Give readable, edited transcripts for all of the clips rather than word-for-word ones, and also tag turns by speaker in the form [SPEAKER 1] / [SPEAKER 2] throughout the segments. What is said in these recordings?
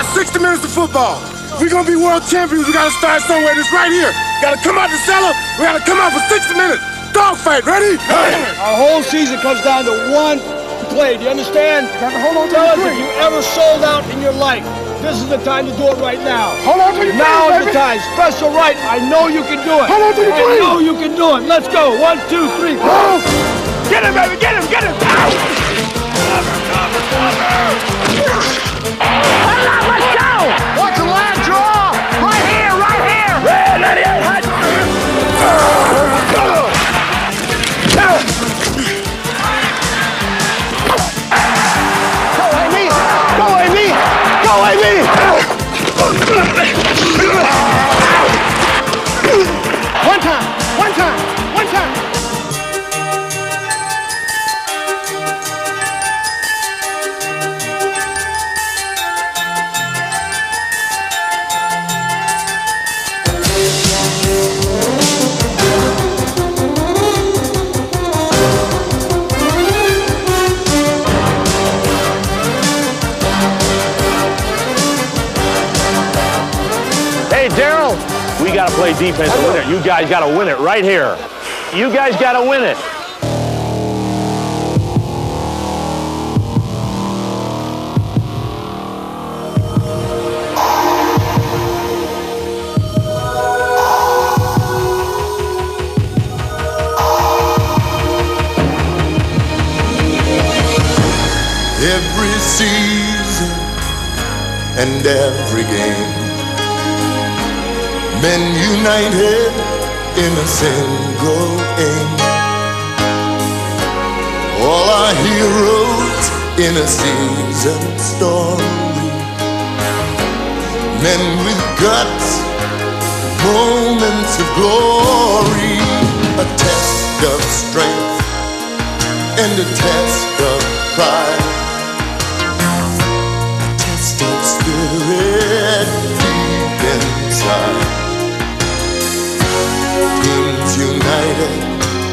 [SPEAKER 1] got 60 minutes of football. If we're gonna be world champions, we gotta start somewhere. This right here. Gotta come out the cellar. We gotta come out for 60 minutes. Dogfight, ready? Hey.
[SPEAKER 2] Our whole season comes down to one play. Do you understand? Hold on. Tell us if you ever sold out in your life. This is the time to do it right now.
[SPEAKER 1] Hold on to your
[SPEAKER 2] Now is the time. Special right. I know you can do it.
[SPEAKER 1] Hold on to your
[SPEAKER 2] I know you can do it. Let's go. 1, 2, 3.
[SPEAKER 1] Oh.
[SPEAKER 2] Get him, baby. Get him. Get him. Cover. Let's go.
[SPEAKER 1] Watch the line draw.
[SPEAKER 2] Right here. Right here. Red 98. Hot.
[SPEAKER 1] One time.
[SPEAKER 3] Hey, Daryl, we got to play defense to win it. You guys got to win it right here. You guys got to win it.
[SPEAKER 4] Every season and every game, men united in a single aim. All our heroes in a seasoned story, men with guts, moments of glory, a test of strength and a test of pride, a test of spirit deep inside. Teams united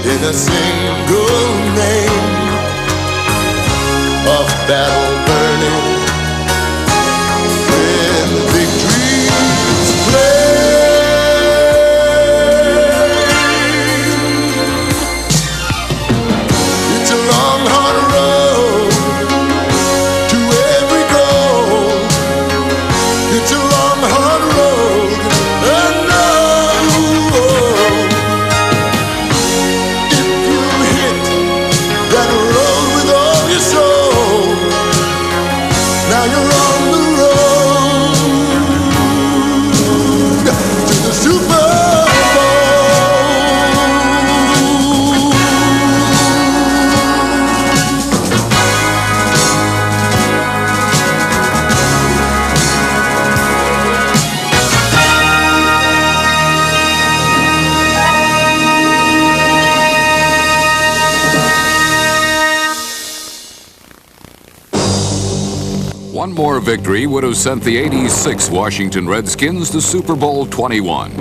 [SPEAKER 4] in a single name, of battle burning when victories flame. It's a long, hard road to every goal. It's a long, hard road, and now you're on the road to the Super
[SPEAKER 5] One more victory would have sent the '86 Washington Redskins to Super Bowl 21.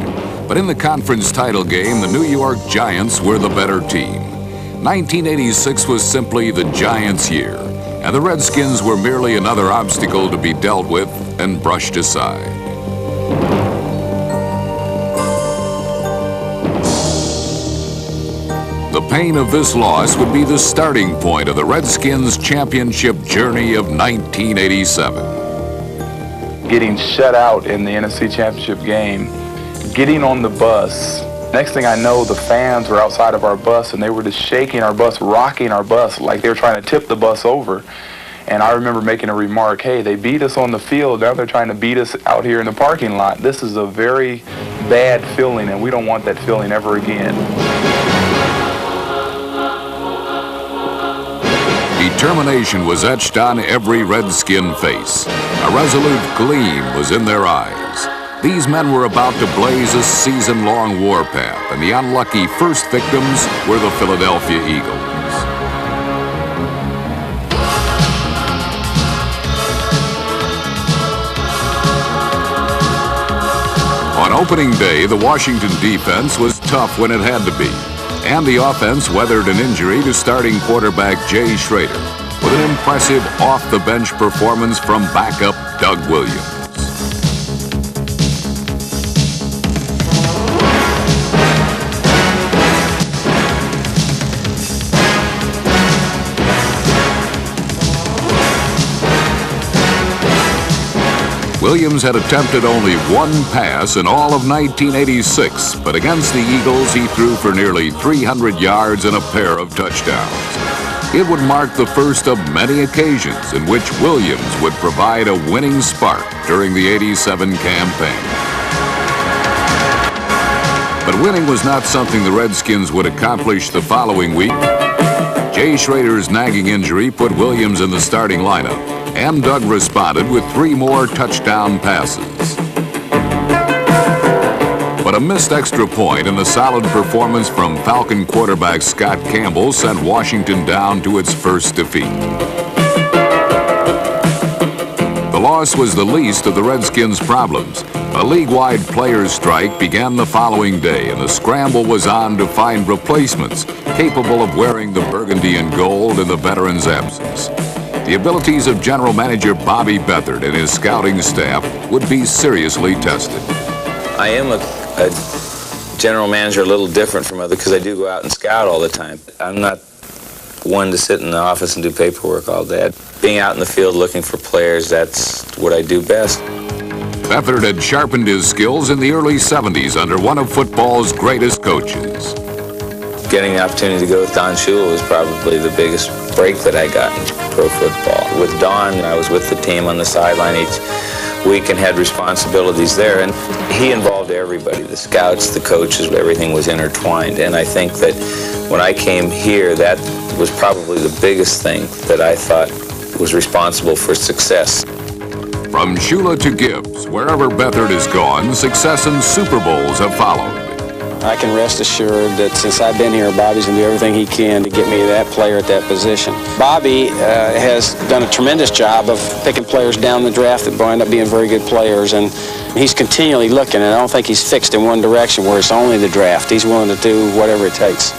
[SPEAKER 5] But in the conference title game, the New York Giants were the better team. 1986 was simply the Giants' year, and the Redskins were merely another obstacle to be dealt with and brushed aside. The pain of this loss would be the starting point of the Redskins' championship journey of 1987.
[SPEAKER 6] Getting shut out in the NFC Championship game, getting on the bus. Next thing I know, the fans were outside of our bus and they were just shaking our bus, rocking our bus like they were trying to tip the bus over. And I remember making a remark, hey, they beat us on the field, now they're trying to beat us out here in the parking lot. This is a very bad feeling and we don't want that feeling ever again.
[SPEAKER 5] Determination was etched on every Redskin face. A resolute gleam was in their eyes. These men were about to blaze a season-long warpath, and the unlucky first victims were the Philadelphia Eagles. On opening day, the Washington defense was tough when it had to be. And the offense weathered an injury to starting quarterback Jay Schrader with an impressive off-the-bench performance from backup Doug Williams. Williams had attempted only one pass in all of 1986, but against the Eagles, he threw for nearly 300 yards and a pair of touchdowns. It would mark the first of many occasions in which Williams would provide a winning spark during the '87 campaign. But winning was not something the Redskins would accomplish the following week. Jay Schrader's nagging injury put Williams in the starting lineup, and Doug responded with 3 more touchdown passes. But a missed extra point and a solid performance from Falcon quarterback Scott Campbell sent Washington down to its first defeat. The loss was the least of the Redskins' problems. A league-wide players' strike began the following day, and the scramble was on to find replacements capable of wearing the burgundy and gold in the veterans' absence. The abilities of general manager Bobby Beathard and his scouting staff would be seriously tested.
[SPEAKER 7] I am a general manager a little different from others because I do go out and scout all the time. I'm not one to sit in the office and do paperwork all day. Being out in the field looking for players, that's what I do best.
[SPEAKER 5] Beathard had sharpened his skills in the early '70s under one of football's greatest coaches.
[SPEAKER 7] Getting the opportunity to go with Don Shula was probably the biggest break that I got in pro football. With Don, I was with the team on the sideline each week and had responsibilities there, and he involved everybody, the scouts, the coaches, everything was intertwined. And I think that when I came here, that was probably the biggest thing that I thought was responsible for success.
[SPEAKER 5] From Shula to Gibbs, wherever Beathard has gone, success in Super Bowls have followed.
[SPEAKER 8] I can rest assured that since I've been here, Bobby's going to do everything he can to get me that player at that position. Bobby has done a tremendous job of picking players down the draft that wind up being very good players, and he's continually looking, and I don't think he's fixed in one direction where it's only the draft. He's willing to do whatever it takes.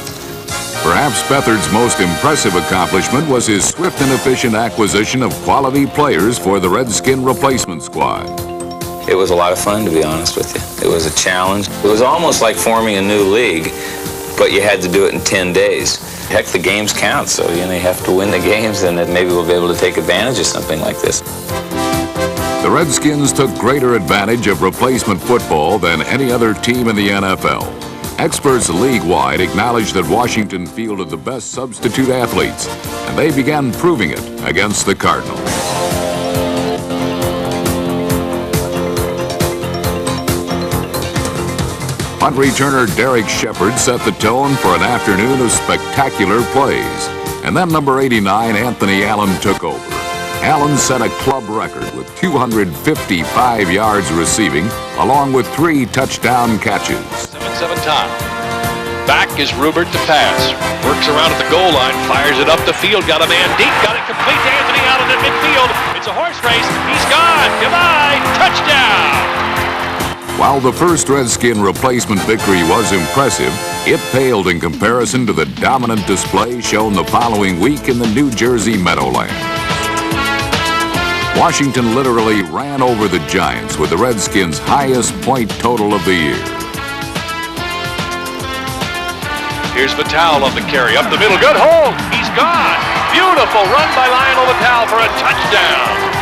[SPEAKER 5] Perhaps Beathard's most impressive accomplishment was his swift and efficient acquisition of quality players for the Redskin replacement squad.
[SPEAKER 7] It was a lot of fun, to be honest with you. It was a challenge. It was almost like forming a new league, but you had to do it in 10 days. Heck, the games count, so you have to win the games, and then maybe we'll be able to take advantage of something like this.
[SPEAKER 5] The Redskins took greater advantage of replacement football than any other team in the NFL. Experts league-wide acknowledged that Washington fielded the best substitute athletes, and they began proving it against the Cardinals. Punt returner Derek Shepard set the tone for an afternoon of spectacular plays, and then number 89, Anthony Allen, took over. Allen set a club record with 255 yards receiving, along with 3 touchdown catches.
[SPEAKER 9] 7-7 tie. Back is Rubert to pass. Works around at the goal line, fires it up the field, got a man deep, got it complete to Anthony Allen at midfield. It's a horse race. He's gone. Goodbye. Touchdown.
[SPEAKER 5] While the first Redskin replacement victory was impressive, it paled in comparison to the dominant display shown the following week in the New Jersey Meadowlands. Washington literally ran over the Giants with the Redskins' highest point total of the year.
[SPEAKER 9] Here's Vitale on the carry, up the middle, good hold, he's gone. Beautiful run by Lionel Vitale for a touchdown.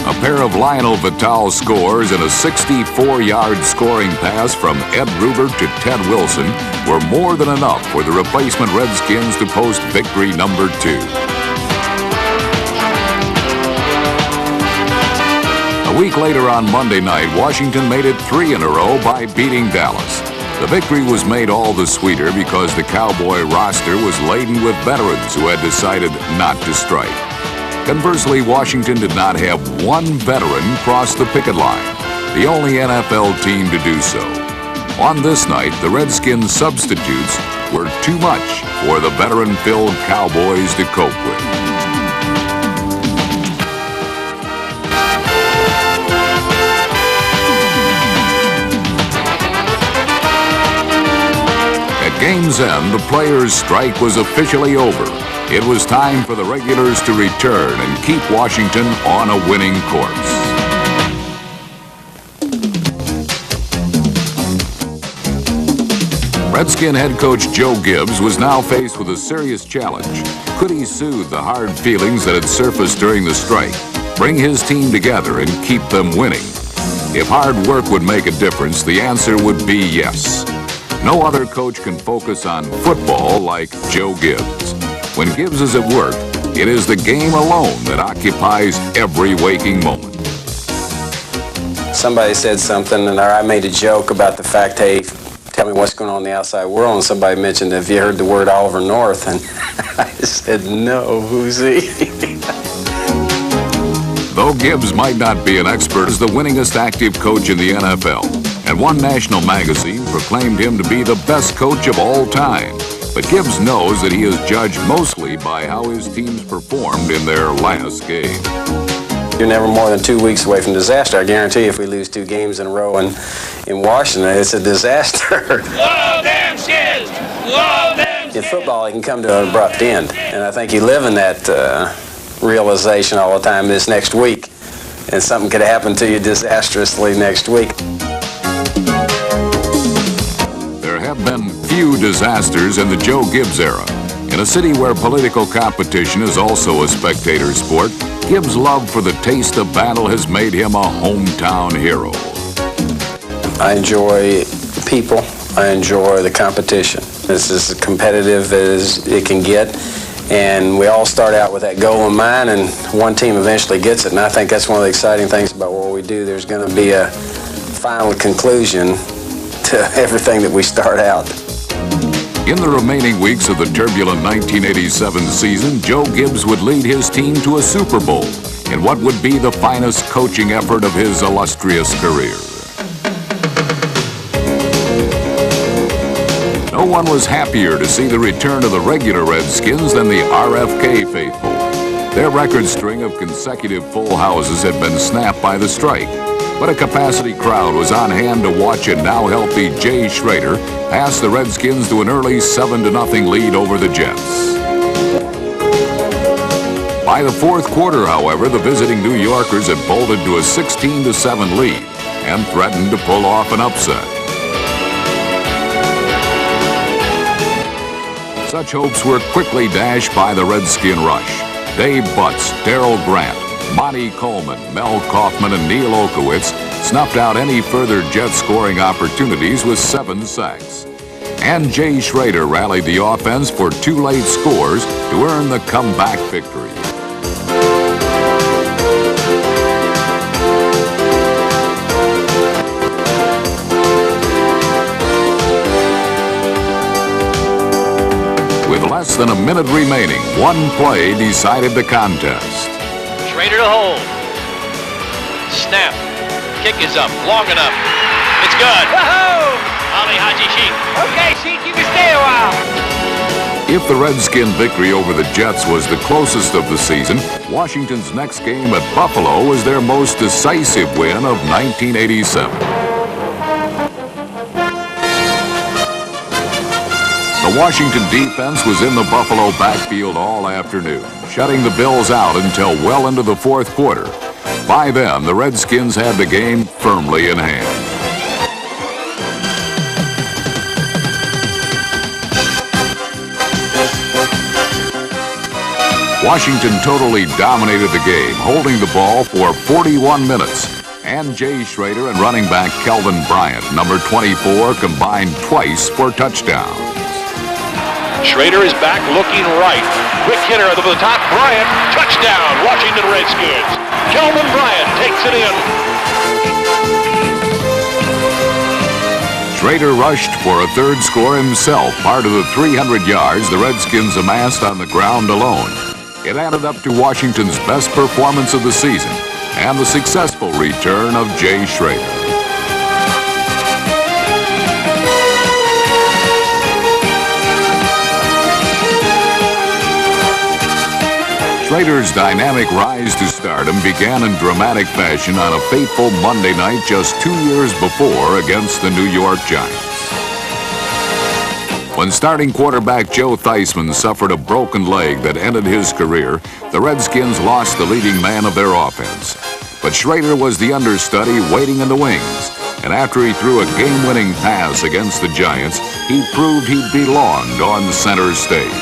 [SPEAKER 5] A pair of Lionel Vitale scores and a 64-yard scoring pass from Ed Rubert to Ted Wilson were more than enough for the replacement Redskins to post victory number 2. A week later on Monday night, Washington made it 3 in a row by beating Dallas. The victory was made all the sweeter because the Cowboy roster was laden with veterans who had decided not to strike. Conversely, Washington did not have one veteran cross the picket line, the only NFL team to do so. On this night, the Redskins' substitutes were too much for the veteran-filled Cowboys to cope with. At game's end, the players' strike was officially over. It was time for the regulars to return and keep Washington on a winning course. Redskin head coach Joe Gibbs was now faced with a serious challenge. Could he soothe the hard feelings that had surfaced during the strike? bring his team together and keep them winning? If hard work would make a difference, the answer would be yes. No other coach can focus on football like Joe Gibbs. When Gibbs is at work, it is the game alone that occupies every waking moment.
[SPEAKER 8] Somebody said something, and I made a joke about the fact, hey, tell me what's going on in the outside world, and somebody mentioned, have you heard the word Oliver North? And I said, no, who's he?
[SPEAKER 5] Though Gibbs might not be an expert, he is the winningest active coach in the NFL, and one national magazine proclaimed him to be the best coach of all time. But Gibbs knows that he is judged mostly by how his teams performed in their last game.
[SPEAKER 8] You're never more than 2 weeks away from disaster. I guarantee you if we lose 2 games in a row in Washington, it's a disaster.
[SPEAKER 9] Love them Skids! Love them Skids!
[SPEAKER 8] In football, it can come to an abrupt end, and I think you live in that realization all the time this next week, and something could happen to you disastrously next week.
[SPEAKER 5] There have been few disasters in the Joe Gibbs era. In a city where political competition is also a spectator sport, Gibbs' love for the taste of battle has made him a hometown hero.
[SPEAKER 8] I enjoy people. I enjoy the competition. It's as competitive as it can get, and we all start out with that goal in mind, and one team eventually gets it, and I think that's one of the exciting things about what we do. There's going to be a final conclusion to everything that we start out.
[SPEAKER 5] In the remaining weeks of the turbulent 1987 season, Joe Gibbs would lead his team to a Super Bowl in what would be the finest coaching effort of his illustrious career. No one was happier to see the return of the regular Redskins than the RFK faithful. Their record string of consecutive full houses had been snapped by the strike, but a capacity crowd was on hand to watch a now healthy Jay Schrader pass the Redskins to an early 7-0 lead over the Jets. By the fourth quarter, however, the visiting New Yorkers had bolted to a 16-7 lead and threatened to pull off an upset. Such hopes were quickly dashed by the Redskin rush. Dave Butts, Darrell Grant, Monty Coleman, Mel Kaufman, and Neil Okowitz snuffed out any further Jet scoring opportunities with 7 sacks. And Jay Schrader rallied the offense for 2 late scores to earn the comeback victory. With less than a minute remaining, one play decided the contest.
[SPEAKER 9] Schrader to hold. Snap. Kick is up. Long enough. It's good. Whoa! Ali Haji Sheik. Okay, Sheik, you can stay a while.
[SPEAKER 5] If the Redskin victory over the Jets was the closest of the season, Washington's next game at Buffalo was their most decisive win of 1987. The Washington defense was in the Buffalo backfield all afternoon, shutting the Bills out until well into the fourth quarter. By then, the Redskins had the game firmly in hand. Washington totally dominated the game, holding the ball for 41 minutes. And Jay Schrader and running back Kelvin Bryant, number 24, combined twice for touchdowns.
[SPEAKER 9] Schrader is back looking right. Quick hitter over the top. Bryant, touchdown, Washington Redskins. Kelvin Bryant takes it in.
[SPEAKER 5] Schrader rushed for a third score himself, part of the 300 yards the Redskins amassed on the ground alone. It added up to Washington's best performance of the season and the successful return of Jay Schrader. Schrader's dynamic rise to stardom began in dramatic fashion on a fateful Monday night just 2 years before against the New York Giants. When starting quarterback Joe Theismann suffered a broken leg that ended his career, the Redskins lost the leading man of their offense. But Schrader was the understudy waiting in the wings, and after he threw a game-winning pass against the Giants, he proved he belonged on center stage.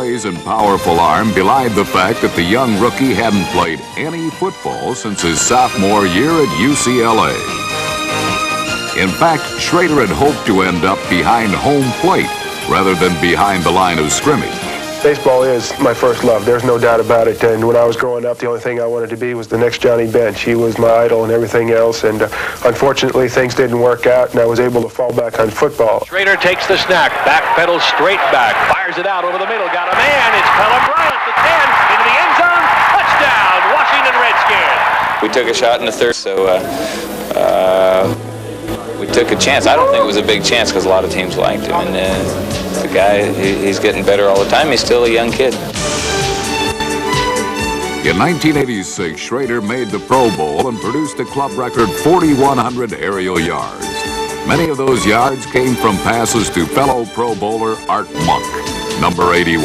[SPEAKER 5] poise and powerful arm belied the fact that the young rookie hadn't played any football since his sophomore year at UCLA. In fact, Schrader had hoped to end up behind home plate rather than behind the line of scrimmage.
[SPEAKER 10] Baseball is my first love, there's no doubt about it, and when I was growing up, the only thing I wanted to be was the next Johnny Bench. He was my idol and everything else, and unfortunately things didn't work out, and I was able to fall back on football.
[SPEAKER 9] Schrader takes the snack, backpedals straight back, fires it out over the middle, got a man, it's Pellegrino at the 10, into the end zone, touchdown, Washington Redskins.
[SPEAKER 7] We took a shot in the third, so we took a chance. I don't think it was a big chance because a lot of teams liked him, and the guy, he's getting better all the time. He's still a young kid.
[SPEAKER 5] In 1986, Schrader made the Pro Bowl and produced a club record 4,100 aerial yards. Many of those yards came from passes to fellow Pro Bowler Art Monk, number 81.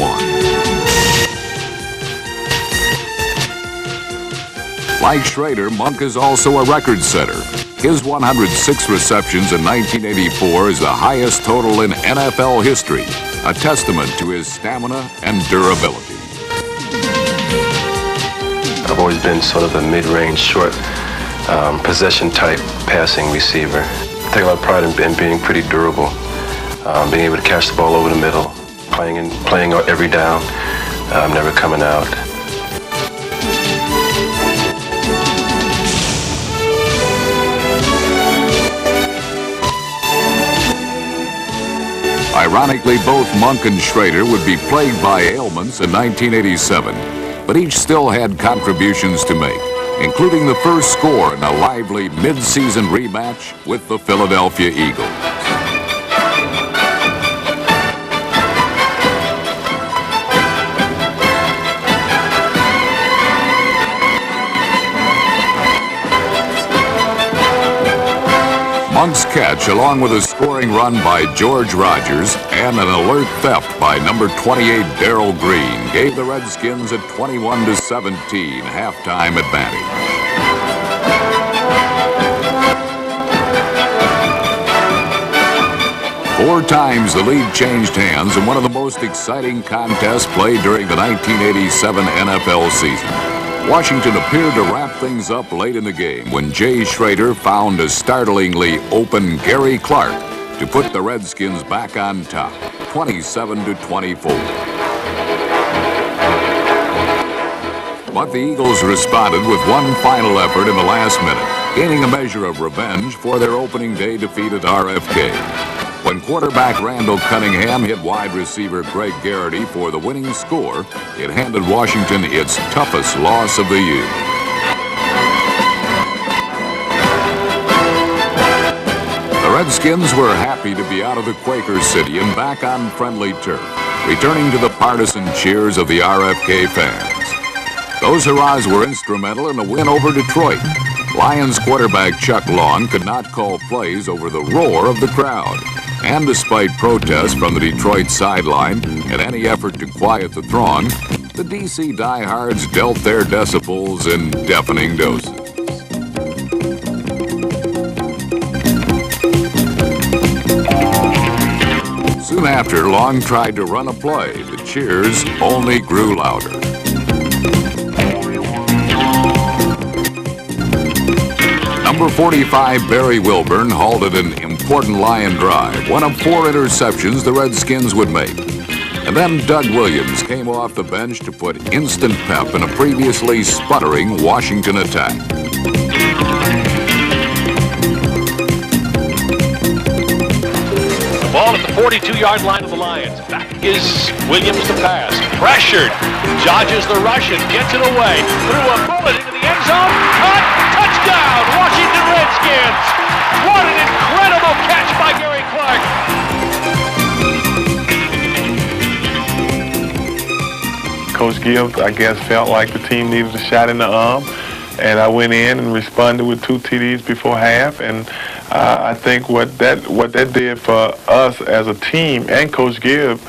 [SPEAKER 5] Like Schrader, Monk is also a record setter. His 106 receptions in 1984 is the highest total in NFL history, a testament to his stamina and durability.
[SPEAKER 10] I've always been sort of a mid-range, short, possession type passing receiver. I take a lot of pride in being pretty durable, being able to catch the ball over the middle, playing every down, never coming out.
[SPEAKER 5] Ironically, both Monk and Schrader would be plagued by ailments in 1987, but each still had contributions to make, including the first score in a lively mid-season rematch with the Philadelphia Eagles. Monk's catch, along with a scoring run by George Rogers and an alert theft by number 28 Darrell Green, gave the Redskins a 21-17 halftime advantage. Four times the league changed hands in one of the most exciting contests played during the 1987 NFL season. Washington appeared to wrap things up late in the game when Jay Schrader found a startlingly open Gary Clark to put the Redskins back on top, 27-24. But the Eagles responded with one final effort in the last minute, gaining a measure of revenge for their opening day defeat at RFK. When quarterback Randall Cunningham hit wide receiver Greg Garrity for the winning score, it handed Washington its toughest loss of the year. The Redskins were happy to be out of the Quaker City and back on friendly turf, returning to the partisan cheers of the RFK fans. Those hurrahs were instrumental in the win over Detroit. Lions quarterback Chuck Long could not call plays over the roar of the crowd. And despite protests from the Detroit sideline and any effort to quiet the throng, the D.C. diehards dealt their decibels in deafening doses. Soon after, Long tried to run a play. The cheers only grew louder. Number 45, Barry Wilburn, halted an important Lion drive, one of 4 interceptions the Redskins would make. And then Doug Williams came off the bench to put instant pep in a previously sputtering Washington attack.
[SPEAKER 9] The ball at the 42-yard line of the Lions. Back is Williams to pass. Pressured. Dodges the rush and gets it away. Threw a bullet into the end zone. Caught. Touchdown, Washington Redskins! What an incredible catch by Gary Clark!
[SPEAKER 11] Coach Gibbs, I guess, felt like the team needed a shot in the arm, and I went in and responded with 2 TDs before half, and I think what that did for us as a team and Coach Gibbs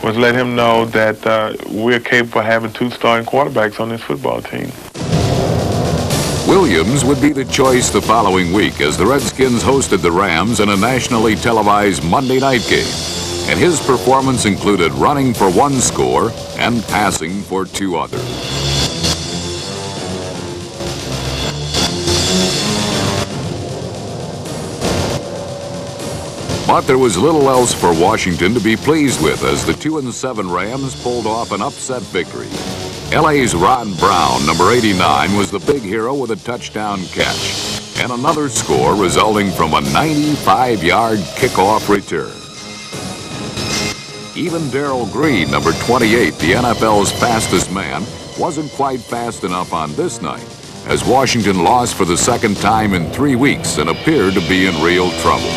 [SPEAKER 11] was let him know that we're capable of having 2 starting quarterbacks on this football team.
[SPEAKER 5] Williams would be the choice the following week as the Redskins hosted the Rams in a nationally televised Monday night game. and his performance included running for 1 score and passing for 2 others. But there was little else for Washington to be pleased with as the 2-7 Rams pulled off an upset victory. LA's Ron Brown, number 89, was the big hero with a touchdown catch and another score resulting from a 95-yard kickoff return. Even Darrell Green, number 28, the NFL's fastest man, wasn't quite fast enough on this night as Washington lost for the 2nd time in 3 weeks and appeared to be in real trouble.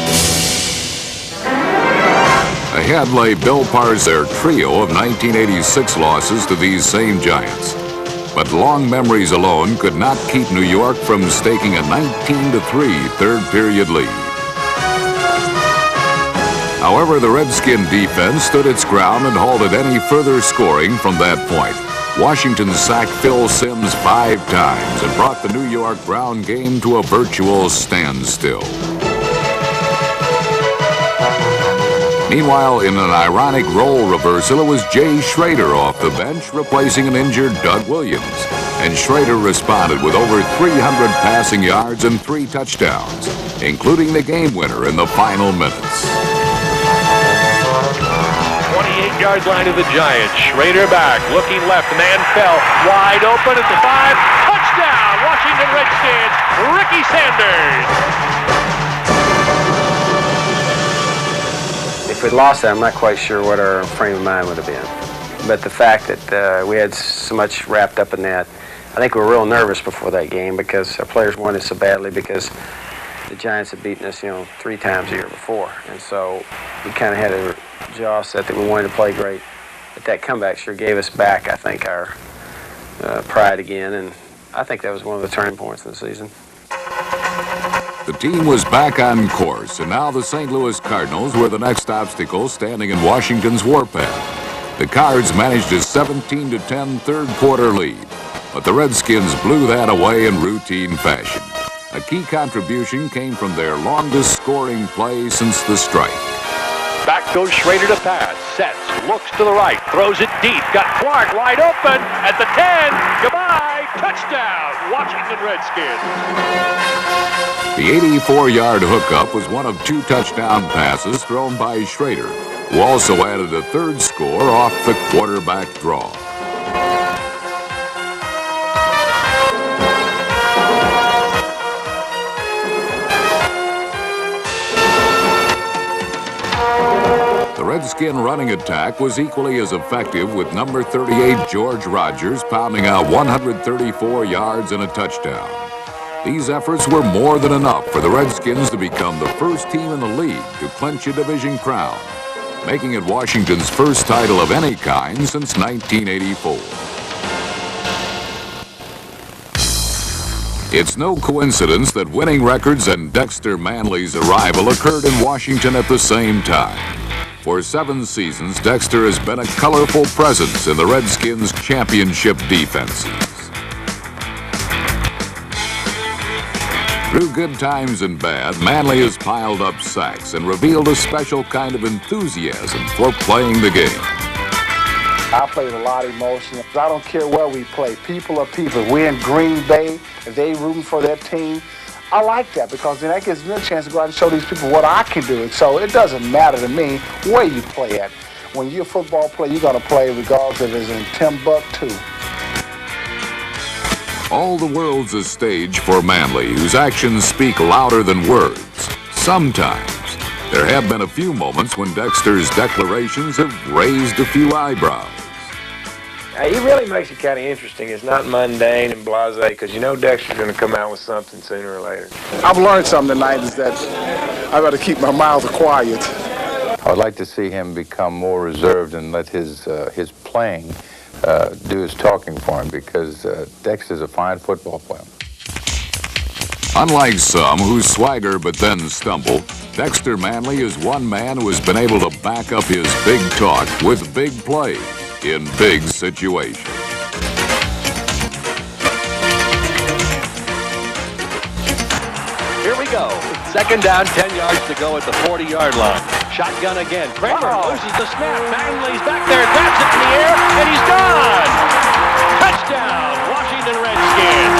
[SPEAKER 5] Ahead lay Bill Parr's trio of 1986 losses to these same Giants. But long memories alone could not keep New York from staking a 19-3 third-period lead. However, the Redskin defense stood its ground and halted any further scoring from that point. Washington sacked Phil Simms 5 times and brought the New York Brown game to a virtual standstill. Meanwhile, in an ironic role reversal, it was Jay Schrader off the bench, replacing an injured Doug Williams. And Schrader responded with over 300 passing yards and 3 touchdowns, including the game winner in the final minutes.
[SPEAKER 9] 28-yard line of the Giants. Schrader back, looking left. The man fell wide open at the 5. Touchdown, Washington Redskins, Ricky Sanders.
[SPEAKER 8] If we'd lost that, I'm not quite sure what our frame of mind would have been. But the fact that we had so much wrapped up in that, I think we were real nervous before that game because our players wanted so badly because the Giants had beaten us, 3 times the year before. And so we kind of had a jaw set that we wanted to play great. But that comeback sure gave us back, I think, our pride again. And I think that was one of the turning points in the season.
[SPEAKER 5] The team was back on course, and now the St. Louis Cardinals were the next obstacle standing in Washington's warpath. The Cards managed a 17-10 third-quarter lead, but the Redskins blew that away in routine fashion. A key contribution came from their longest scoring play since the strike.
[SPEAKER 9] Back goes Schrader to pass, sets, looks to the right, throws it deep, got Clark wide open at the 10, goodbye, touchdown, Washington Redskins.
[SPEAKER 5] The 84-yard hookup was one of 2 touchdown passes thrown by Schrader, who also added a 3rd score off the quarterback draw. The Redskin running attack was equally as effective with number 38 George Rogers pounding out 134 yards and a touchdown. These efforts were more than enough for the Redskins to become the first team in the league to clinch a division crown, making it Washington's first title of any kind since 1984. It's no coincidence that winning records and Dexter Manley's arrival occurred in Washington at the same time. For 7 seasons, Dexter has been a colorful presence in the Redskins' championship defenses. Through good times and bad, Manley has piled up sacks and revealed a special kind of enthusiasm for playing the game.
[SPEAKER 12] I play with a lot of emotion. I don't care where we play. People are people. If we're in Green Bay, if they rooting for their team, I like that because then that gives me a chance to go out and show these people what I can do. And so it doesn't matter to me where you play at. When you're a football player, you're going to play regardless if it's in Timbuktu.
[SPEAKER 5] All the world's a stage for Manley, whose actions speak louder than words. Sometimes. There have been a few moments when Dexter's declarations have raised a few eyebrows.
[SPEAKER 13] He really makes it kind of interesting. It's not mundane and blasé because you know Dexter's going to come out with something sooner or later.
[SPEAKER 12] I've learned something tonight is that I've got to keep my mouth quiet.
[SPEAKER 14] I would like to see him become more reserved and let his playing do his talking for him because Dexter's a fine football player.
[SPEAKER 5] Unlike some who swagger but then stumble, Dexter Manley is one man who has been able to back up his big talk with big play in big situations.
[SPEAKER 9] Here we go. 2nd down, 10 yards to go at the 40-yard line. Shotgun again. Kramer loses the snap. Manley's back there, grabs it in the air, and he's gone. Touchdown, Washington Redskins.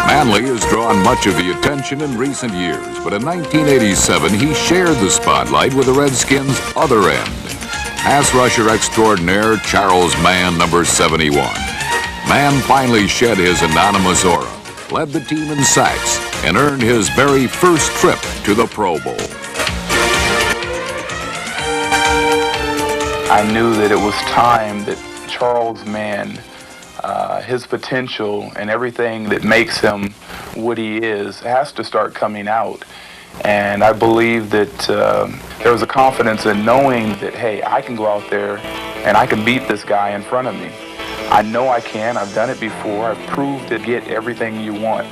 [SPEAKER 5] Manley has drawn much of the attention in recent years, but in 1987 he shared the spotlight with the Redskins' other end. Pass rusher extraordinaire Charles Mann, number 71. Mann finally shed his anonymous aura, led the team in sacks, and earned his very first trip to the Pro Bowl.
[SPEAKER 6] I knew that it was time that Charles Mann, his potential and everything that makes him what he is, has to start coming out. And I believe that there was a confidence in knowing that, hey, I can go out there and I can beat this guy in front of me. I know I can. I've done it before. I've proved to get everything you want.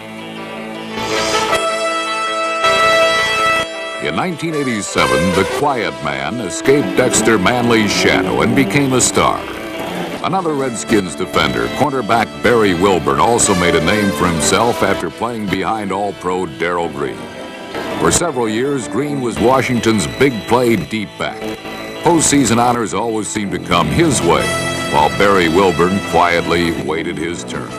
[SPEAKER 5] In 1987, the quiet man escaped Dexter Manley's shadow and became a star. Another Redskins defender, cornerback Barry Wilburn, also made a name for himself after playing behind All-Pro Darrell Green. For several years, Green was Washington's big play deep back. Postseason honors always seemed to come his way, while Barry Wilburn quietly waited his turn.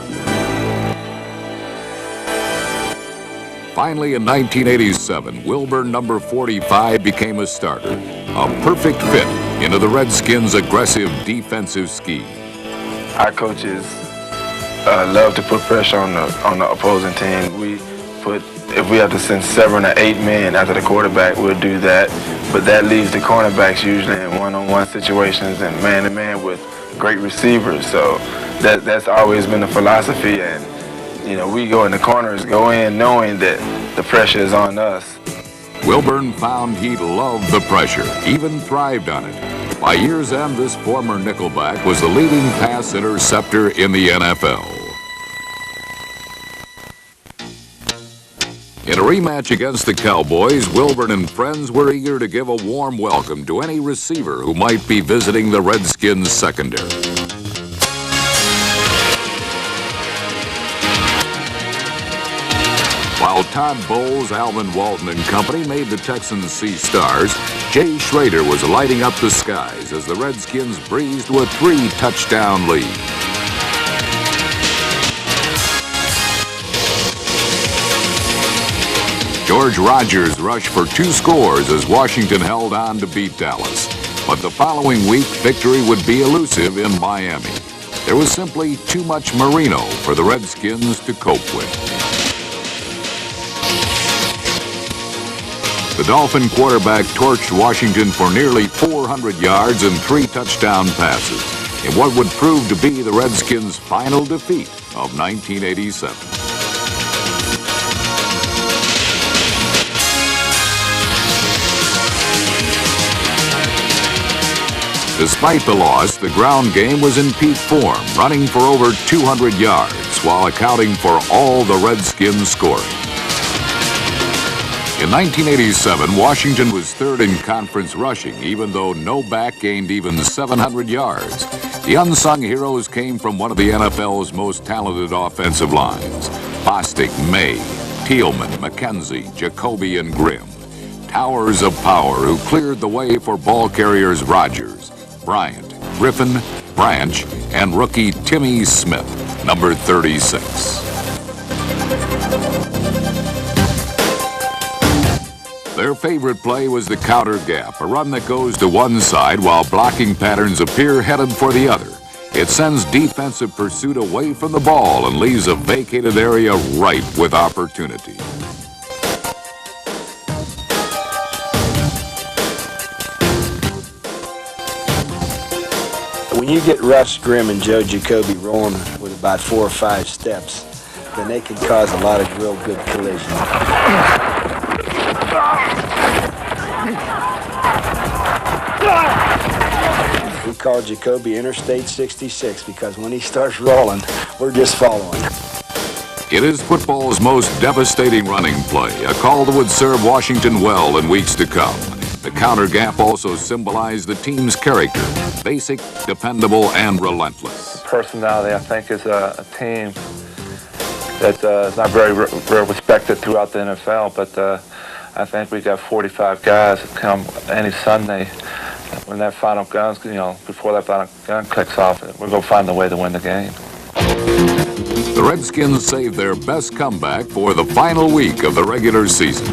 [SPEAKER 5] Finally, in 1987, Wilburn, number 45, became a starter, a perfect fit into the Redskins' aggressive defensive scheme.
[SPEAKER 10] Our coaches love to put pressure on the opposing team. If we have to send 7 or 8 men after the quarterback, we'll do that. But that leaves the cornerbacks usually in one-on-one situations and man-to-man with great receivers. So that's always been the philosophy. And you know, we go in the corners, go in knowing that the pressure is on us.
[SPEAKER 5] Wilburn found he loved the pressure, even thrived on it. By year's end, this former nickelback was the leading pass interceptor in the NFL. In a rematch against the Cowboys, Wilburn and friends were eager to give a warm welcome to any receiver who might be visiting the Redskins secondary. While Todd Bowles, Alvin Walton and company made the Texans see stars, Jay Schrader was lighting up the skies as the Redskins breezed to a 3-touchdown lead. George Rogers rushed for 2 scores as Washington held on to beat Dallas. But the following week, victory would be elusive in Miami. There was simply too much Marino for the Redskins to cope with. The Dolphin quarterback torched Washington for nearly 400 yards and 3 touchdown passes in what would prove to be the Redskins' final defeat of 1987. Despite the loss, the ground game was in peak form, running for over 200 yards while accounting for all the Redskins scoring. In 1987, Washington was third in conference rushing, even though no back gained even 700 yards. The unsung heroes came from one of the NFL's most talented offensive lines: Bostic, May, Thielman, McKenzie, Jacoby, and Grimm. Towers of power who cleared the way for ball carriers Rogers, Bryant, Griffin, Branch, and rookie Timmy Smith, number 36. Their favorite play was the counter gap, a run that goes to one side while blocking patterns appear headed for the other. It sends defensive pursuit away from the ball and leaves a vacated area ripe with opportunity.
[SPEAKER 2] When you get Russ Grimm and Joe Jacoby rolling with about 4 or 5 steps, then they can cause a lot of real good collisions. We call Jacoby Interstate 66 because when he starts rolling, we're just following.
[SPEAKER 5] It is football's most devastating running play, a call that would serve Washington well in weeks to come. The counter gap also symbolized the team's character: basic, dependable, and relentless.
[SPEAKER 6] Personality, I think, is a team that is not very respected throughout the NFL, but I think we got 45 guys that come any Sunday. When that final gun, before that final gun clicks off, we're going to find a way to win the game.
[SPEAKER 5] The Redskins saved their best comeback for the final week of the regular season.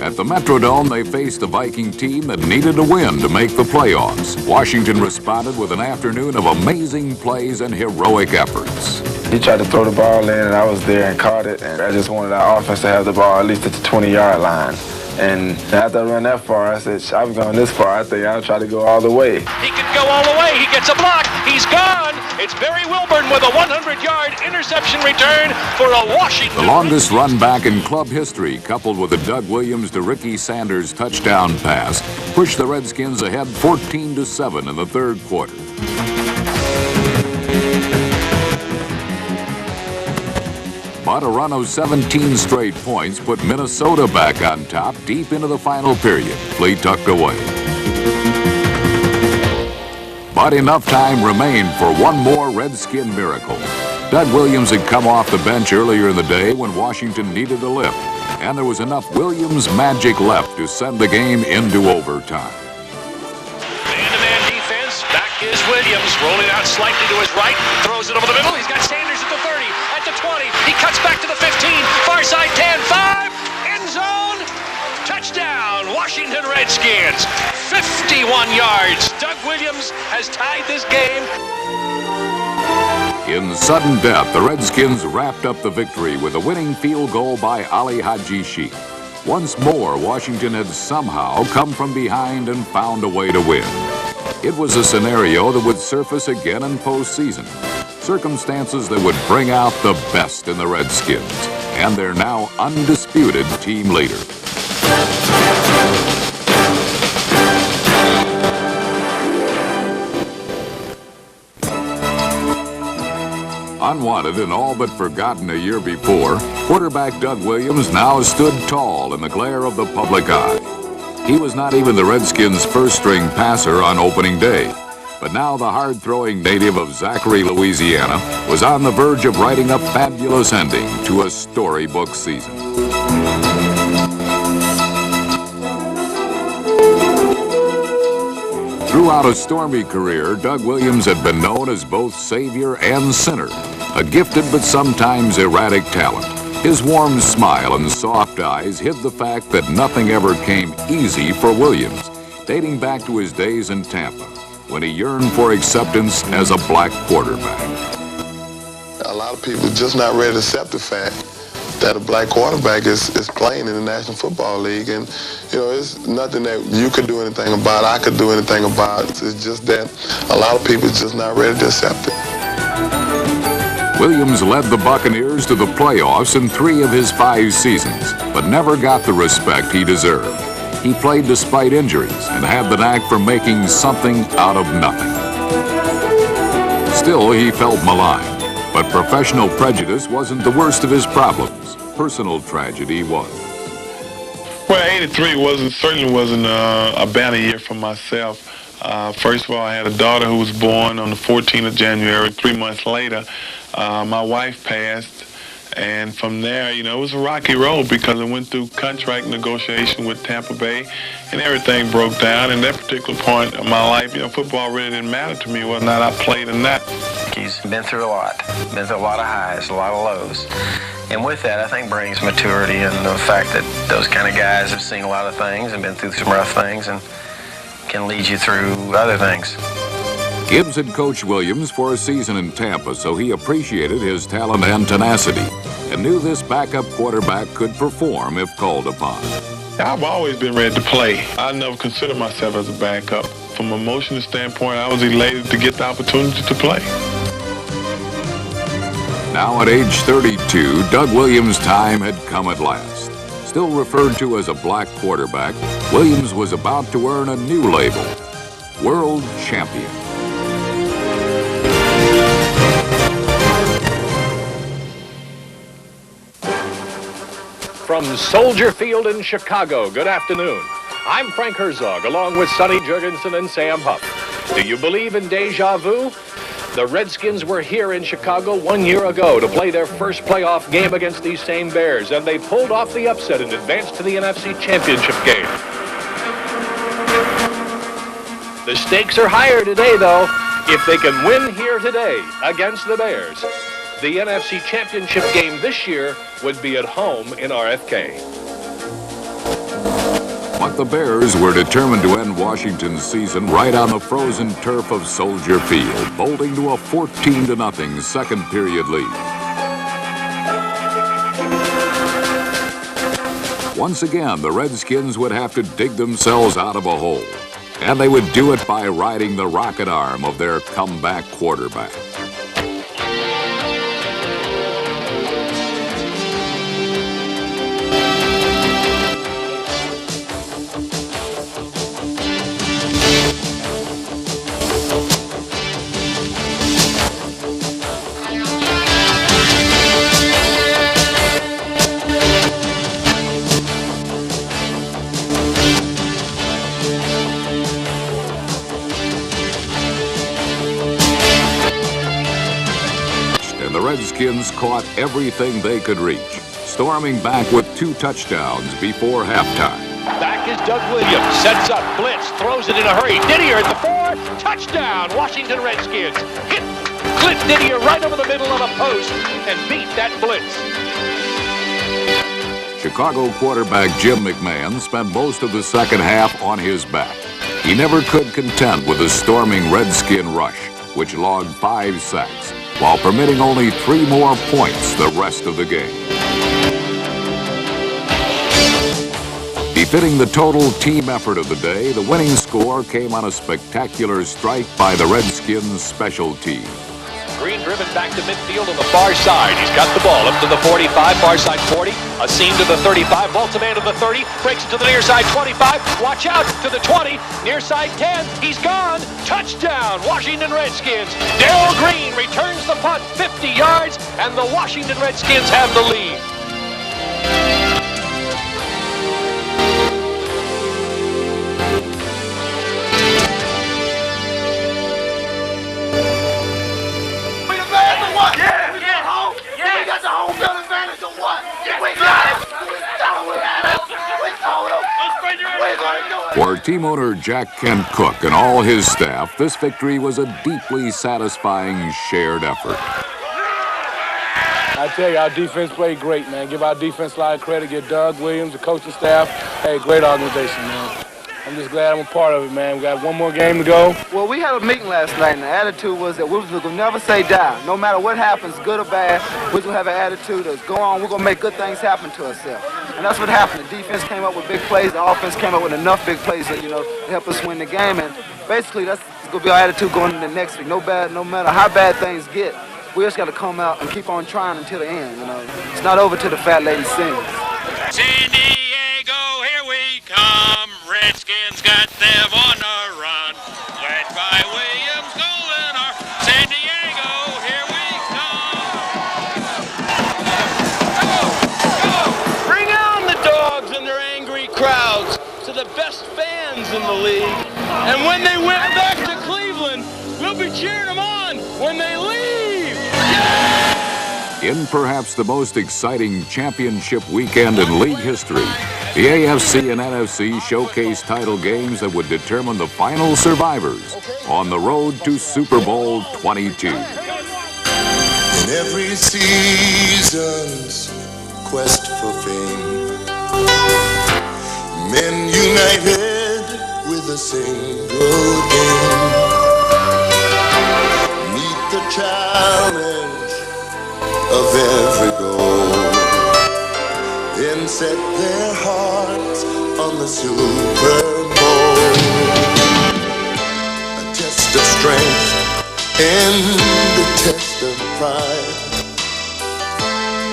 [SPEAKER 5] At the Metrodome, they faced a Viking team that needed a win to make the playoffs. Washington responded with an afternoon of amazing plays and heroic efforts.
[SPEAKER 15] He tried to throw the ball in, and I was there and caught it, and I just wanted our offense to have the ball at least at the 20-yard line. And after I ran that far, I said, I've gone this far, I think I'll try to go all the way.
[SPEAKER 9] He can go all the way. He gets a block. He's gone. It's Barry Wilburn with a 100-yard interception return for a Washington.
[SPEAKER 5] The longest run back in club history, coupled with a Doug Williams to Ricky Sanders touchdown pass, pushed the Redskins ahead 14-7 in the third quarter. But a run of 17 straight points put Minnesota back on top deep into the final period. Flea tucked away. But enough time remained for one more Redskin miracle. Doug Williams had come off the bench earlier in the day when Washington needed a lift, and there was enough Williams magic left to send the game into overtime.
[SPEAKER 9] Man-to-man defense. Back is Williams, rolling out slightly to his right, throws it over the middle. He's got Sanders at the 30, at the 20. He cuts back to the 15, far side 10, 5, end zone, touchdown, Washington Redskins. 51 yards. Doug Williams has tied this game.
[SPEAKER 5] In sudden death, the Redskins wrapped up the victory with a winning field goal by Ali Haji Sheikh. Once more, Washington had somehow come from behind and found a way to win. It was a scenario that would surface again in postseason. Circumstances that would bring out the best in the Redskins and their now undisputed team leader. Unwanted and all but forgotten a year before, quarterback Doug Williams now stood tall in the glare of the public eye. He was not even the Redskins' first-string passer on opening day, but now the hard-throwing native of Zachary, Louisiana, was on the verge of writing a fabulous ending to a storybook season. Throughout a stormy career, Doug Williams had been known as both savior and sinner, a gifted but sometimes erratic talent. His warm smile and soft eyes hid the fact that nothing ever came easy for Williams, dating back to his days in Tampa, when he yearned for acceptance as a black quarterback.
[SPEAKER 16] A lot of people just not ready to accept the fact that a black quarterback is playing in the National Football League. And, it's nothing that you could do anything about, I could do anything about. It's just that a lot of people just not ready to accept it.
[SPEAKER 5] Williams led the Buccaneers to the playoffs in 3 of his 5 seasons, but never got the respect he deserved. He played despite injuries and had the knack for making something out of nothing. Still, he felt maligned, but professional prejudice wasn't the worst of his problems. Personal tragedy was.
[SPEAKER 11] Well, 83 certainly wasn't a banner year for myself. First of all, I had a daughter who was born on the 14th of January. 3 months later, my wife passed. And from there, it was a rocky road because I went through contract negotiation with Tampa Bay and everything broke down. And that particular point of my life, football really didn't matter to me whether or not I played or not.
[SPEAKER 15] He's been through a lot of highs, a lot of lows. And with that, I think brings maturity and the fact that those kind of guys have seen a lot of things and been through some rough things and can lead you through other things.
[SPEAKER 5] Gibbs had coached Williams for a season in Tampa, so he appreciated his talent and tenacity and knew this backup quarterback could perform if called upon.
[SPEAKER 11] I've always been ready to play. I never considered myself as a backup. From an emotional standpoint, I was elated to get the opportunity to play.
[SPEAKER 5] Now at age 32, Doug Williams' time had come at last. Still referred to as a black quarterback, Williams was about to earn a new label, World Champion.
[SPEAKER 9] From Soldier Field in Chicago, good afternoon. I'm Frank Herzog, along with Sonny Jurgensen and Sam Huff. Do you believe in deja vu? The Redskins were here in Chicago 1 year ago to play their first playoff game against these same Bears, and they pulled off the upset and advanced to the NFC Championship game. The stakes are higher today, though. If they can win here today against the Bears, the NFC Championship game this year would be at home in RFK.
[SPEAKER 5] But the Bears were determined to end Washington's season right on the frozen turf of Soldier Field, bolting to a 14-0 second period lead. Once again, the Redskins would have to dig themselves out of a hole, and they would do it by riding the rocket arm of their comeback quarterback. The Redskins caught everything they could reach, storming back with 2 touchdowns before halftime.
[SPEAKER 9] Back is Doug Williams, sets up, blitz, throws it in a hurry. Didier at the 4, touchdown, Washington Redskins. Hit Clint Didier right over the middle of a post and beat that blitz.
[SPEAKER 5] Chicago quarterback Jim McMahon spent most of the second half on his back. He never could contend with the storming Redskin rush, which logged 5 sacks, while permitting only 3 more points the rest of the game. Befitting the total team effort of the day, the winning score came on a spectacular strike by the Redskins' special team.
[SPEAKER 9] Green driven back to midfield on the far side. He's got the ball up to the 45, far side 40. A seam to the 35, vaults a man to the 30, breaks it to the near side 25. Watch out to the 20, near side 10. He's gone. Touchdown, Washington Redskins. Darrell Green returns the punt 50 yards, and the Washington Redskins have the lead.
[SPEAKER 5] For team owner Jack Kent Cook and all his staff, this victory was a deeply satisfying shared effort.
[SPEAKER 2] I tell you, our defense played great, man. Give our defense a lot of credit. Give Doug Williams, the coaching staff. Hey, great organization, man. I'm just glad I'm a part of it, man. We got 1 more game to go.
[SPEAKER 17] Well, we had a meeting last night, and the attitude was that we was going to never say die. No matter what happens, good or bad, we're going to have an attitude of go on, we're going to make good things happen to ourselves. And that's what happened. The defense came up with big plays. The offense came up with enough big plays that, to help us win the game. And basically, that's going to be our attitude going into next week. No matter how bad things get, we just got to come out and keep on trying until the end, It's not over till the fat lady sings.
[SPEAKER 18] San Diego, here we come. Redskins got them on the run. Led by Williams, golden arm. San Diego, here we come.
[SPEAKER 2] Bring on the dogs and their angry crowds to the best fans in the league. And when they went back to Cleveland, we'll be cheering them on when they leave. Yeah!
[SPEAKER 5] In perhaps the most exciting championship weekend in league history, the AFC and NFC showcased title games that would determine the final survivors on the road to Super Bowl 22.
[SPEAKER 4] In every season's quest for fame, men united with a single aim. Meet the challenge of every goal, then set their hearts on the Super Bowl. A test of strength and a test of pride,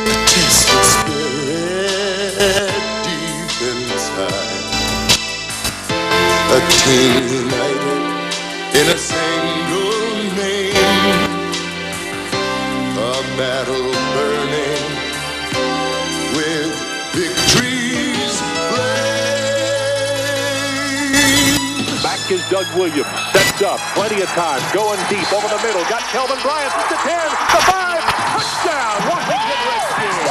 [SPEAKER 4] a test of spirit deep inside. A team united in a single name, a battle burning with victory's flame.
[SPEAKER 9] Back is Doug Williams, sets Loads up, plenty of time, going deep over the middle. Got Kelvin Bryant, the 10, the 5, touchdown, Washington Redskins.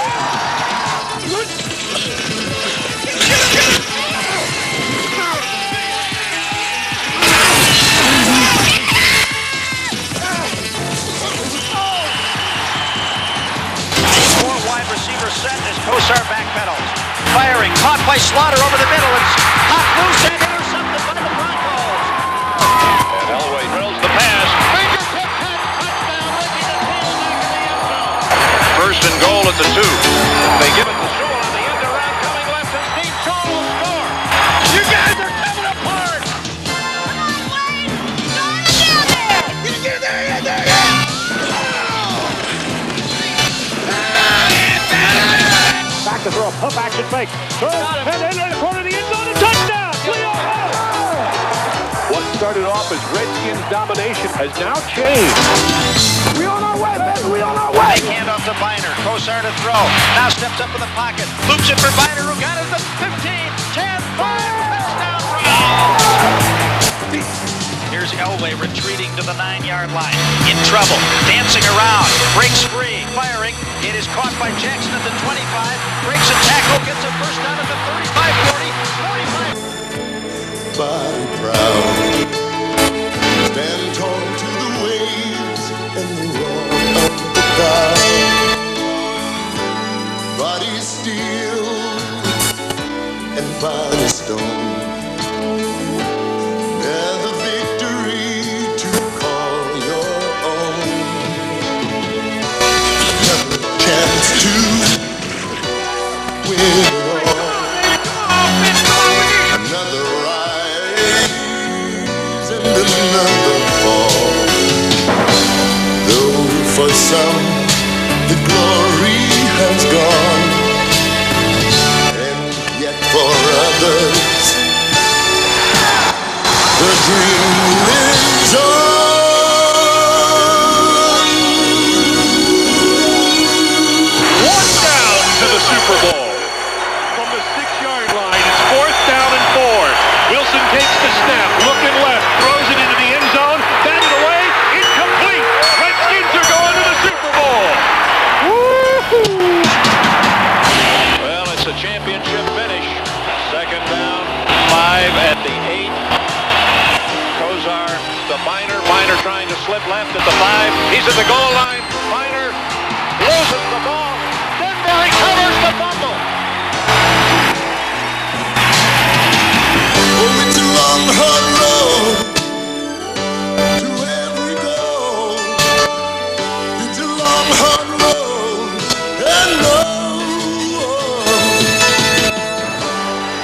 [SPEAKER 19] Wide receiver set as Kosar backpedals. Firing, caught by Slaughter over the middle. It's hot loose and intercepted by the Broncos.
[SPEAKER 9] And Elway drills the pass.
[SPEAKER 18] Fingertip catch, touchdown, Ricky the tail back in the end zone.
[SPEAKER 9] First and goal at the 2. They give it to Sewell on the end around, coming left, and Steve Sewell will score.
[SPEAKER 18] You guys are coming apart. Come on, Wayne. Get down there. Get there.
[SPEAKER 9] Back to throw, pump action fake. Throw, and in the corner of the end zone, a touchdown! What started off as Redskins domination has now changed.
[SPEAKER 19] We on our way, baby. We on our way. Big hand off to Biner. Kosar to throw. Now steps up in the pocket. Loops it for Biner, who got it at the 15, 10, 5. Touchdown, Browns. Here's Elway retreating to the 9-yard line. In trouble. Dancing around. Breaks free. Firing. It is caught by Jackson at the 25. Breaks a tackle. Gets a first down at the 35, 40, 45.
[SPEAKER 4] Body proud, stand tall to the waves and the roar of the crowd. Body steel and body stone. Never victory to call your own. Never a chance to win it all. Another another fall. Though for some the glory has gone, and yet for others the dream lives on.
[SPEAKER 9] One down to the Super Bowl. From the 6-yard line, it's 4th down and 4. Wilson takes the snap, looking left, throws it into the end zone, batted away, incomplete. Redskins are going to the Super Bowl. Woo-hoo! Well, it's a championship finish. 2nd down, 5 at the 8. Kosar, the Biner trying to slip left at the 5. He's at the goal line. Biner loses the ball. Denver recovers the fumble.
[SPEAKER 4] Oh, it's a long, hard road to every goal. It's a long, hard road, and no.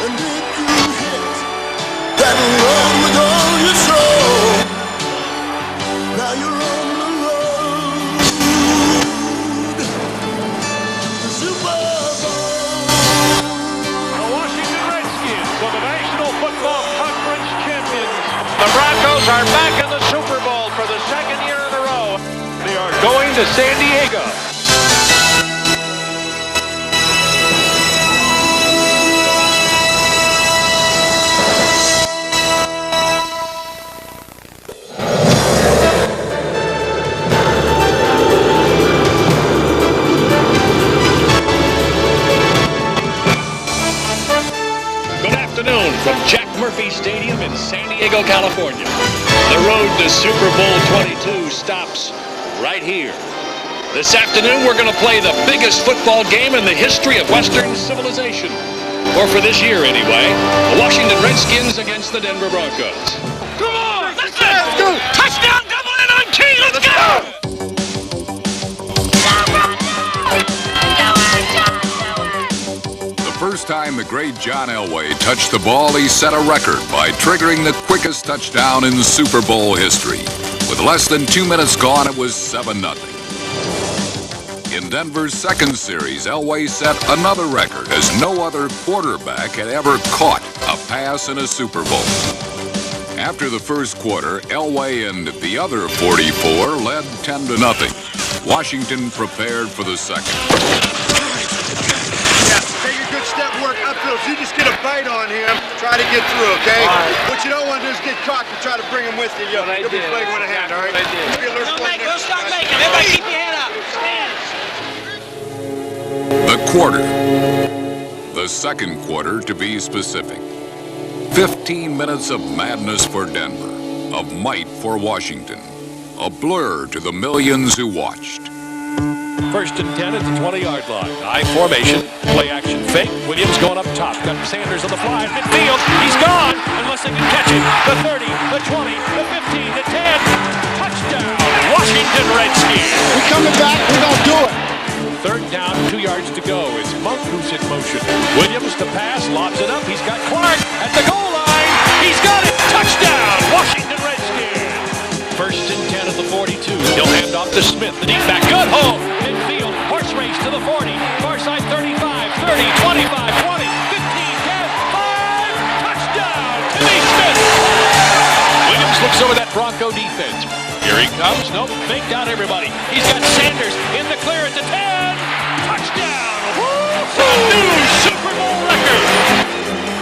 [SPEAKER 4] And if you hit that road with all your soul, now you're on the road to the Super Bowl.
[SPEAKER 9] The Washington Redskins are the National Football Conference champions. The Broncos are back in the Super Bowl for the 2nd year in a row. They are going to San Diego. From Jack Murphy Stadium in San Diego, California. The road to Super Bowl 22 stops right here. This afternoon, we're going to play the biggest football game in the history of Western civilization. Or for this year, anyway. The Washington Redskins against the Denver Broncos.
[SPEAKER 18] Come on! Let's go! Touchdown, double and on key! Let's go!
[SPEAKER 5] First time the great John Elway touched the ball, he set a record by triggering the quickest touchdown in Super Bowl history. With less than 2 minutes gone, it was 7-0. In Denver's 2nd series, Elway set another record, as no other quarterback had ever caught a pass in a Super Bowl. After the first quarter, Elway and the other 44 led 10-0. Washington prepared for the second.
[SPEAKER 1] Take a good step work
[SPEAKER 20] downfield. So you just get a bite on him, try to get through, okay? What you don't want to do is get caught and try to bring him with you. You'll be playing with a hand, all right?
[SPEAKER 19] Don't stop making. Everybody keep your head up. Stand.
[SPEAKER 5] The quarter. The second quarter, to be specific. 15 minutes of madness for Denver, of might for Washington. A blur to the millions who watched.
[SPEAKER 9] First and 10 at the 20-yard line. I formation, play action fake. Williams going up top. Got Sanders on the fly. Midfield. He's gone unless they can catch him. The 30, the 20, the 15, the 10. Touchdown, Washington Redskins.
[SPEAKER 20] We're coming back. We're going to do it.
[SPEAKER 9] Third down, 2 yards to go. It's Monk who's in motion. Williams to pass, lobs it up. He's got Clark at the goal line. He's got it. Touchdown, Washington Redskins. First and 10 at the 42. He'll hand off to Smith. The deep back. Good hole. Midfield. Horse race to the 40. Far side 35, 30, 25, 20, 15, 10, 5. Touchdown, Timmy Smith. Williams looks over that Bronco defense. Here he comes. Nope. Faked out everybody. He's got Sanders in the clear at the 10. Touchdown. A new Super Bowl record.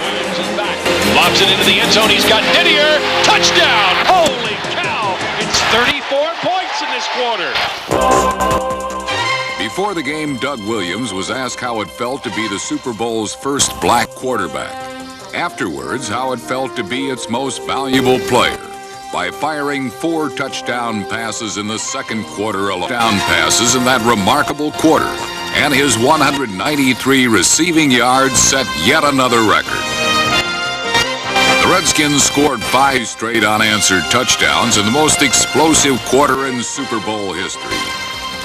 [SPEAKER 9] Williams is back. Lobs it into the end zone. He's got Didier. Touchdown. Holy cow. It's 34 points in this quarter.
[SPEAKER 5] Before the game, Doug Williams was asked how it felt to be the Super Bowl's first black quarterback. Afterwards, how it felt to be its most valuable player by firing 4 touchdown passes in the second quarter alone. Down passes in that remarkable quarter. And his 193 receiving yards set yet another record. The Redskins scored 5 straight unanswered touchdowns in the most explosive quarter in Super Bowl history.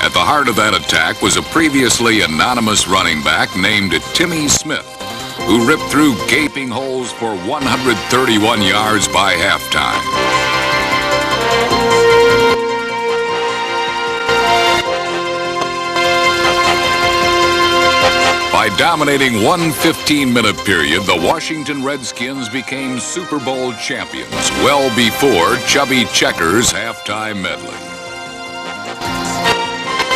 [SPEAKER 5] At the heart of that attack was a previously anonymous running back named Timmy Smith, who ripped through gaping holes for 131 yards by halftime. By dominating one 15-minute period, the Washington Redskins became Super Bowl champions well before Chubby Checker's halftime medley.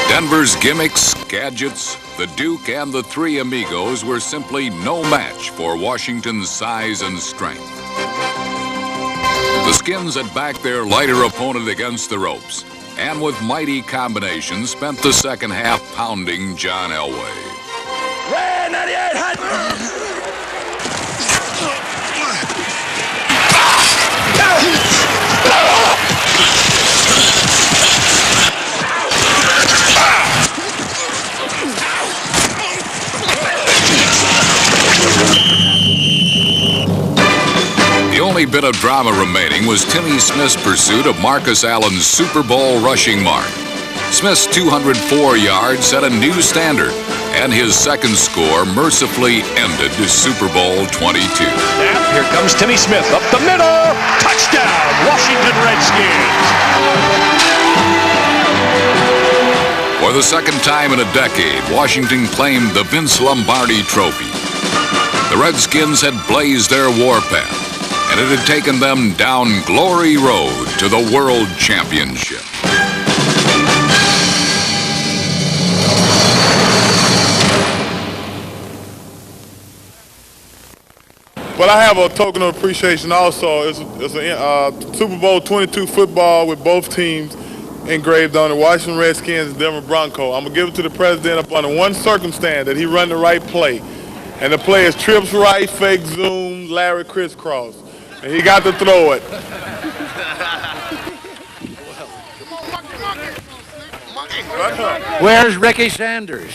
[SPEAKER 5] Denver's gimmicks, gadgets, the Duke, and the Three Amigos were simply no match for Washington's size and strength. The Skins had backed their lighter opponent against the ropes, and with mighty combinations spent the second half pounding John Elway.
[SPEAKER 19] Red 98 hot.
[SPEAKER 5] The only bit of drama remaining was Timmy Smith's pursuit of Marcus Allen's Super Bowl rushing mark. Smith's 204 yards set a new standard, and his second score mercifully ended Super Bowl 22.
[SPEAKER 9] Now, here comes Timmy Smith up the middle. Touchdown, Washington Redskins.
[SPEAKER 5] For the second time in a decade, Washington claimed the Vince Lombardi Trophy. The Redskins had blazed their warpath, and it had taken them down Glory Road to the World Championship.
[SPEAKER 11] Well, I have a token of appreciation also. It's a Super Bowl 22 football with both teams engraved on the Washington Redskins and Denver Broncos. I'm going to give it to the president up under one circumstance, that he run the right play. And the play is trips right, fake zoom, Larry crisscross. And he got to throw it.
[SPEAKER 21] Where's Ricky Sanders?